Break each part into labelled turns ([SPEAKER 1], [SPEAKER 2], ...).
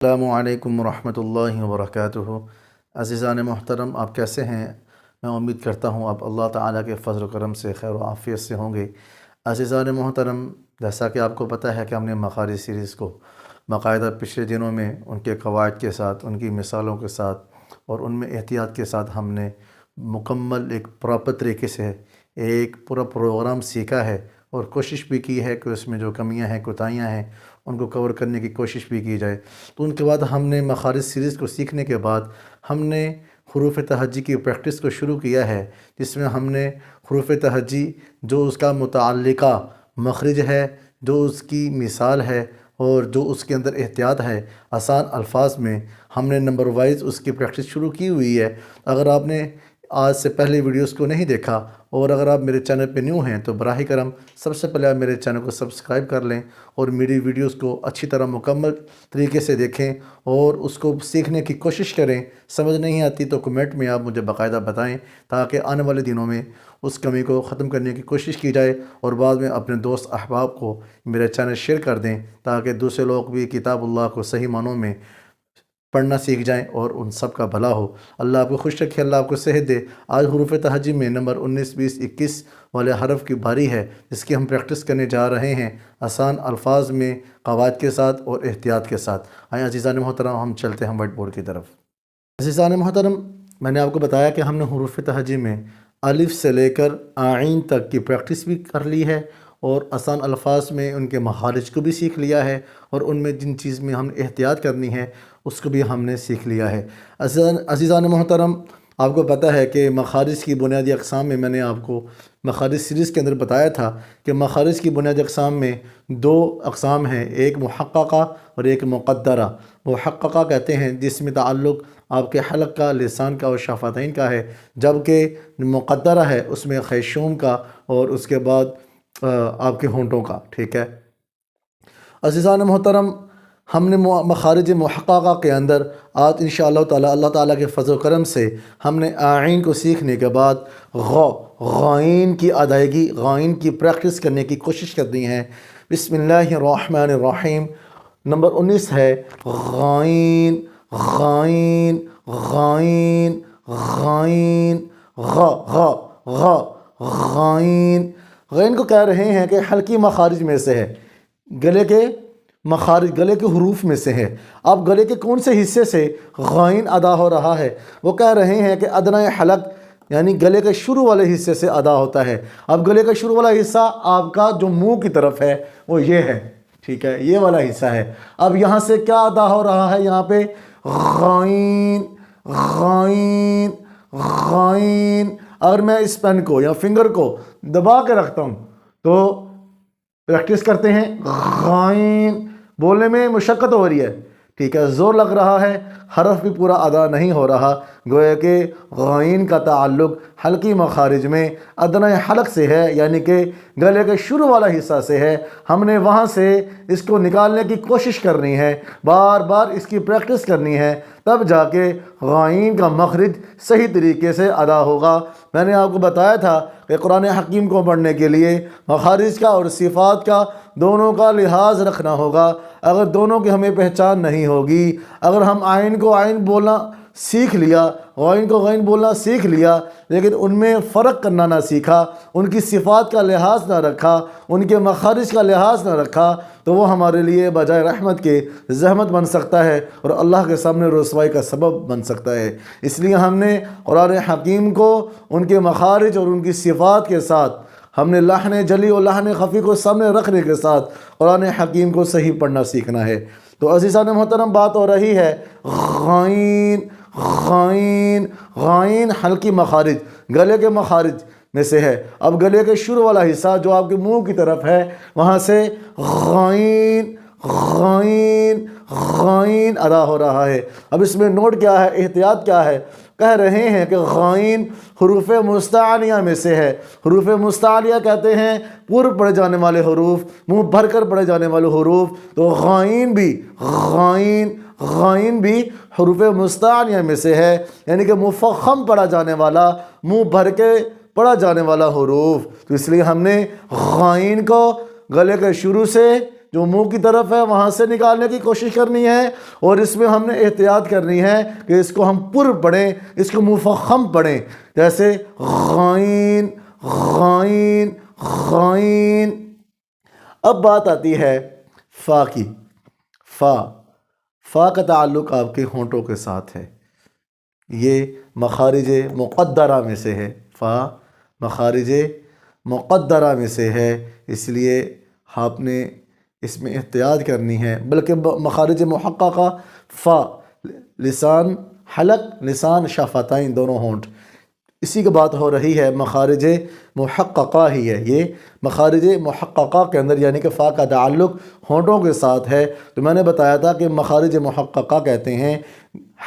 [SPEAKER 1] السلام علیکم ورحمۃ اللہ وبرکاتہ۔ عزیزان محترم، آپ کیسے ہیں؟ میں امید کرتا ہوں آپ اللہ تعالیٰ کے فضل و کرم سے خیر و عافیت سے ہوں گے۔ عزیزان محترم، جیسا کہ آپ کو پتہ ہے کہ ہم نے مخارج سیریز کو باقاعدہ پچھلے دنوں میں ان کے قواعد کے ساتھ، ان کی مثالوں کے ساتھ اور ان میں احتیاط کے ساتھ ہم نے مکمل ایک پراپر طریقے سے ایک پورا پروگرام سیکھا ہے، اور کوشش بھی کی ہے کہ اس میں جو کمیاں ہیں، کوتاہیاں ہیں، ان کو کور کرنے کی کوشش بھی کی جائے۔ تو ان کے بعد ہم نے مخارج سیریز کو سیکھنے کے بعد ہم نے حروف تہجی کی پریکٹس کو شروع کیا ہے، جس میں ہم نے حروف تہجی جو اس کا متعلقہ مخرج ہے، جو اس کی مثال ہے اور جو اس کے اندر احتیاط ہے، آسان الفاظ میں ہم نے نمبر وائز اس کی پریکٹس شروع کی ہوئی ہے۔ اگر آپ نے آج سے پہلے ویڈیوز کو نہیں دیکھا اور اگر آپ میرے چینل پہ نیو ہیں تو براہ کرم سب سے پہلے آپ میرے چینل کو سبسکرائب کر لیں اور میری ویڈیوز کو اچھی طرح مکمل طریقے سے دیکھیں اور اس کو سیکھنے کی کوشش کریں۔ سمجھ نہیں آتی تو کمنٹ میں آپ مجھے باقاعدہ بتائیں تاکہ آنے والے دنوں میں اس کمی کو ختم کرنے کی کوشش کی جائے، اور بعد میں اپنے دوست احباب کو میرا چینل شیئر کر دیں تاکہ دوسرے لوگ بھی کتاب اللہ کو صحیح معنوں میں پڑھنا سیکھ جائیں اور ان سب کا بھلا ہو۔ اللہ آپ کو خوش رکھے، اللہ آپ کو صحت دے۔ آج حروف تہجی میں نمبر 19، 20، 21 والے حرف کی باری ہے، جس کی ہم پریکٹس کرنے جا رہے ہیں آسان الفاظ میں، قواعد کے ساتھ اور احتیاط کے ساتھ۔ آئیں عزیزان محترم، ہم چلتے ہیں وائٹ بورڈ کی طرف۔ عزیزان محترم، میں نے آپ کو بتایا کہ ہم نے حروف تہجی میں الف سے لے کر عین تک کی پریکٹس بھی کر لی ہے، اور آسان الفاظ میں ان کے مخارج کو بھی سیکھ لیا ہے، اور ان میں جن چیز میں ہم نے احتیاط کرنی ہے اس کو بھی ہم نے سیکھ لیا ہے۔ عزیزان محترم، آپ کو پتہ ہے کہ مخارج کی بنیادی اقسام میں نے آپ کو مخارج سیریز کے اندر بتایا تھا کہ مخارج کی بنیادی اقسام میں دو اقسام ہیں، ایک محققہ اور ایک مقدرہ۔ محققہ کہتے ہیں جس میں تعلق آپ کے حلق کا، لسان کا اور شفتین کا ہے، جبکہ مقدرہ ہے اس میں خیشوم کا اور اس کے بعد آپ کے ہونٹوں کا، ٹھیک ہے۔ عزیزان محترم، ہم نے مخارج محققہ کے اندر آج انشاءاللہ تعالی اللہ تعالیٰ کے فضل و کرم سے ہم نے عین کو سیکھنے کے بعد غائن کی ادائیگی، غائن کی پریکٹس کرنے کی کوشش کرنی ہے۔ بسم اللہ الرحمن الرحیم۔ نمبر 19 ہے غائن، غائن، غائن، غائن، غائن۔ غین کو کہہ رہے ہیں کہ حلقی مخارج میں سے ہے، گلے کے مخارج، گلے کے حروف میں سے ہے۔ اب گلے کے کون سے حصے سے غائن ادا ہو رہا ہے؟ وہ کہہ رہے ہیں کہ ادنی حلق، یعنی گلے کے شروع والے حصے سے ادا ہوتا ہے۔ اب گلے کا شروع والا حصہ آپ کا جو منہ کی طرف ہے وہ یہ ہے، ٹھیک ہے، یہ والا حصہ ہے۔ اب یہاں سے کیا ادا ہو رہا ہے؟ یہاں پہ غائن، غائن، غائن۔ اگر میں اس پین کو یا فنگر کو دبا کے رکھتا ہوں تو پریکٹس کرتے ہیں، غائن بولنے میں مشقت ہو رہی ہے، ٹھیک ہے، زور لگ رہا ہے، حرف بھی پورا ادا نہیں ہو رہا، گویا کہ غائن کا تعلق حلقی مخارج میں ادنی حلق سے ہے، یعنی کہ گلے کے شروع والا حصہ سے ہے۔ ہم نے وہاں سے اس کو نکالنے کی کوشش کرنی ہے، بار بار اس کی پریکٹس کرنی ہے، تب جا کے غائن کا مخرج صحیح طریقے سے ادا ہوگا۔ میں نے آپ کو بتایا تھا کہ قرآن حکیم کو پڑھنے کے لیے مخارج کا اور صفات کا دونوں کا لحاظ رکھنا ہوگا۔ اگر دونوں کی ہمیں پہچان نہیں ہوگی، اگر ہم عین کو عین بولنا سیکھ لیا، غائن کو غائن بولنا سیکھ لیا، لیکن ان میں فرق کرنا نہ سیکھا، ان کی صفات کا لحاظ نہ رکھا، ان کے مخارج کا لحاظ نہ رکھا، تو وہ ہمارے لیے بجائے رحمت کے زحمت بن سکتا ہے اور اللہ کے سامنے رسوائی کا سبب بن سکتا ہے۔ اس لیے ہم نے قرآن حکیم کو ان کے مخارج اور ان کی صفات کے ساتھ، ہم نے لحن جلی اور لحن خفی کو سامنے رکھنے کے ساتھ قرآن حکیم کو صحیح پڑھنا سیکھنا ہے۔ تو عزیزان محترم، بات ہو رہی ہے غائن، غائن، غائن حلقی مخارج، گلے کے مخارج میں سے ہے۔ اب گلے کے شروع والا حصہ جو آپ کے منہ کی طرف ہے، وہاں سے غائن، غائن، غائن ادا ہو رہا ہے۔ اب اس میں نوٹ کیا ہے، احتیاط کیا ہے؟ کہہ رہے ہیں کہ غائن حروف مستعلیہ میں سے ہے۔ حروف مستعلیہ کہتے ہیں پر پڑھے جانے والے حروف، منہ بھر کر پڑھے جانے والے حروف۔ تو غائن بھی، غائن، غائن بھی حروف مستعلیہ میں سے ہے، یعنی کہ مفخم پڑھا جانے والا، منہ بھر کے پڑھا جانے والا حروف۔ تو اس لیے ہم نے غائن کو گلے کے شروع سے جو منہ کی طرف ہے وہاں سے نکالنے کی کوشش کرنی ہے، اور اس میں ہم نے احتیاط کرنی ہے کہ اس کو ہم پر پڑھیں، اس کو مفخم پڑھیں، جیسے غائن غائن غائن۔ اب بات آتی ہے فا کی۔ فا کا تعلق آپ کے ہونٹوں کے ساتھ ہے، یہ مخارج مقدرہ میں سے ہے، فا مخارج مقدرہ میں سے ہے، اس لیے آپ نے اس میں احتیاط کرنی ہے۔ بلکہ مخارج محققہ فا، لسان حلق، لسان شفتین، دونوں ہونٹ، اسی کی بات ہو رہی ہے، مخارج محققہ ہی ہے یہ۔ مخارج محققہ کے اندر یعنی کہ فا کا تعلق ہونٹوں کے ساتھ ہے، تو میں نے بتایا تھا کہ مخارج محققہ کہتے ہیں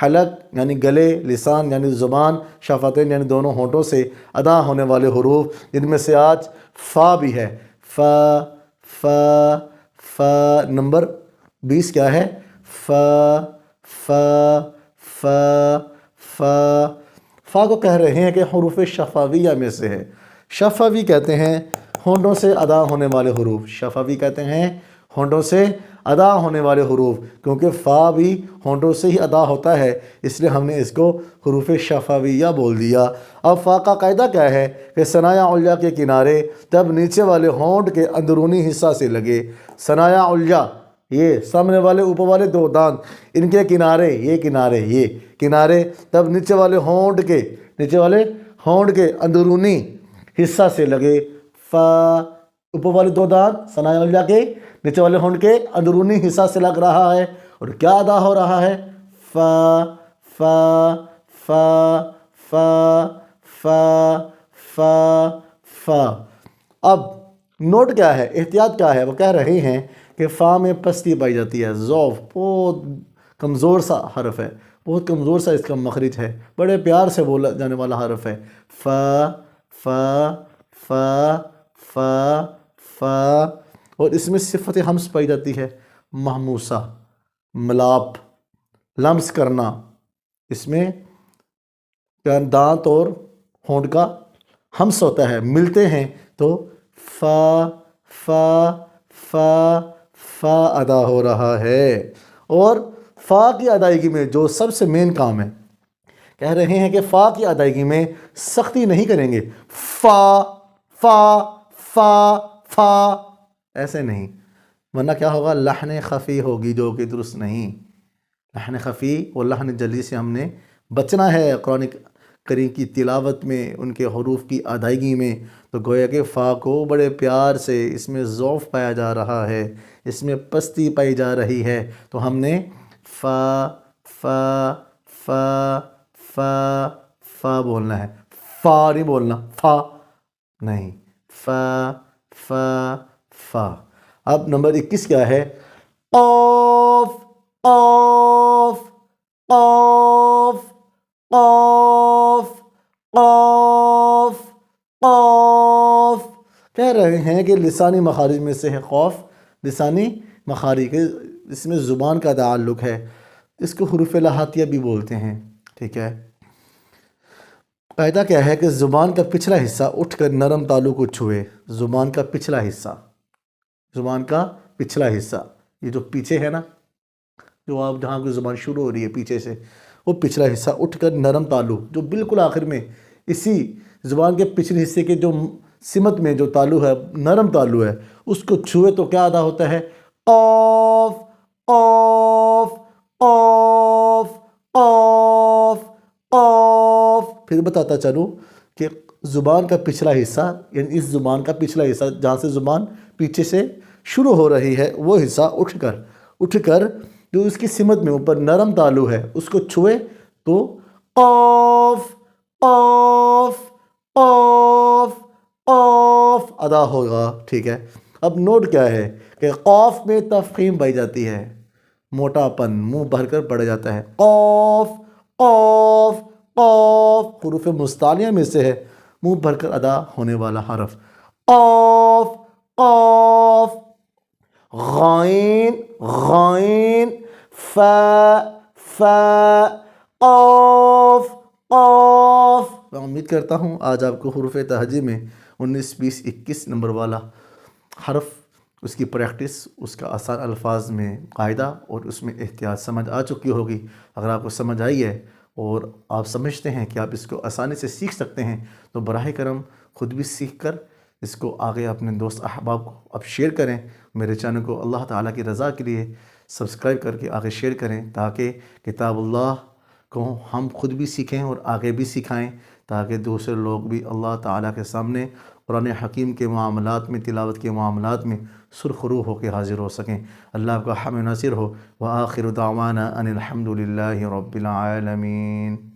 [SPEAKER 1] حلق یعنی گلے، لسان یعنی زبان، شفتین یعنی دونوں ہونٹوں سے ادا ہونے والے حروف، جن میں سے آج فا بھی ہے۔ فا فا فا نمبر 20 کیا ہے؟ فا فا فا فا فا کو کہہ رہے ہیں کہ حروف شفویہ میں سے ہے۔ شفوی کہتے ہیں ہونٹوں سے ادا ہونے والے حروف، شفوی کہتے ہیں ہونٹوں سے ادا ہونے والے حروف، کیونکہ فا بھی ہونٹوں سے ہی ادا ہوتا ہے، اس لیے ہم نے اس کو حروف شفویہ بول دیا۔ اب فا کا قاعدہ کیا ہے کہ ثنایا علیا کے کنارے تب نیچے والے ہونٹ کے اندرونی حصہ سے لگے، ثنایا علیا یہ سامنے والے اوپر والے دو دانت، ان کے کنارے، یہ کنارے، یہ کنارے تب نیچے والے ہونٹ کے اندرونی حصہ سے لگے۔ فا اوپر والے دو دانت ثنایا علیا کے نیچے والے ہونٹ کے اندرونی حصہ سے لگ رہا ہے، اور کیا ادا ہو رہا ہے؟ فا فا فا فا فا فا فا۔ اب نوٹ کیا ہے، احتیاط کیا ہے؟ وہ کہہ رہے ہیں کہ فا میں پستی پائی جاتی ہے، ضعف، بہت کمزور سا حرف ہے، بہت کمزور سا اس کا مخرج ہے، بڑے پیار سے بولا جانے والا حرف ہے۔ فا فا فا فا فا، اور اس میں صفت ہمس پائی جاتی ہے، محموسہ، ملاپ، لمس کرنا، اس میں دانت اور ہونٹ کا ہمس ہوتا ہے، ملتے ہیں تو فا فا فا فا ادا ہو رہا ہے۔ اور فا کی ادائیگی میں جو سب سے مین کام ہے، کہہ رہے ہیں کہ فا کی ادائیگی میں سختی نہیں کریں گے، فا فا فا فا ایسے نہیں، ورنہ کیا ہوگا؟ لحن خفی ہوگی جو کہ درست نہیں۔ لحن خفی اور لحن جلی سے ہم نے بچنا ہے قرآن کریم کی تلاوت میں، ان کے حروف کی ادائیگی میں۔ تو گویا کہ فا کو بڑے پیار سے، اس میں ضعف پایا جا رہا ہے، اس میں پستی پائی جا رہی ہے، تو ہم نے فا فا فا فا فا بولنا ہے، فا نہیں بولنا، فا نہیں، فا فا فا۔ اب نمبر 21 کیا ہے؟ قاف قاف قاف قاف قاف قاف۔ کہہ رہے ہیں کہ لسانی مخارج میں سے ہے قاف، لسانی مخارج، اس میں زبان کا تعلق ہے، اس کو حروف لہاتیہ بھی بولتے ہیں، ٹھیک ہے۔ قاعدہ کیا ہے کہ زبان کا پچھلا حصہ اٹھ کر نرم تالو کو چھوئے، زبان کا پچھلا حصہ، زبان کا پچھلا حصہ، یہ جو پیچھے ہے نا، جو آپ جہاں کی زبان شروع ہو رہی ہے پیچھے سے، وہ پچھلا حصہ اٹھ کر نرم تالو جو بالکل آخر میں اسی زبان کے پچھلے حصے کے جو سمت میں جو تالو ہے، نرم تالو ہے، اس کو چھوئے تو کیا ادا ہوتا ہے؟ قاف قاف قاف قاف قاف۔ پھر بتاتا چلوں کہ زبان کا پچھلا حصہ، یعنی اس زبان کا پچھلا حصہ جہاں سے زبان پیچھے سے شروع ہو رہی ہے، وہ حصہ اٹھ کر جو اس کی سمت میں اوپر نرم تالو ہے اس کو چھوئے تو قاف قاف قاف قاف ادا ہوگا، ٹھیک ہے۔ اب نوٹ کیا ہے کہ قاف میں تفخیم پائی جاتی ہے، موٹا پن، منہ بھر کر پڑا جاتا ہے، قاف قاف قاف، حروف مستعلیہ میں سے ہے، منہ بھر کر ادا ہونے والا حرف، قاف قاف۔ غائن غائن، فا فا، قاف قاف۔ میں امید کرتا ہوں آج آپ کو حروف تہجی میں 19 20 21 نمبر والا حرف اس کی پریکٹس، اس کا آسان الفاظ میں قاعدہ اور اس میں احتیاط سمجھ آ چکی ہوگی۔ اگر آپ کو سمجھ آئی ہے اور آپ سمجھتے ہیں کہ آپ اس کو آسانی سے سیکھ سکتے ہیں تو براہ کرم خود بھی سیکھ کر اس کو آگے اپنے دوست احباب کو اب شیئر کریں۔ میرے چینل کو اللہ تعالیٰ کی رضا کے لیے سبسکرائب کر کے آگے شیئر کریں، تاکہ کتاب اللہ کو ہم خود بھی سیکھیں اور آگے بھی سکھائیں، تاکہ دوسرے لوگ بھی اللہ تعالیٰ کے سامنے قرآن حکیم کے معاملات میں، تلاوت کے معاملات میں سرخرو ہو کے حاضر ہو سکیں۔ اللہ آپ کا حامی ناصر ہو۔ وآخر دعوانا ان الحمد للہ رب العالمین۔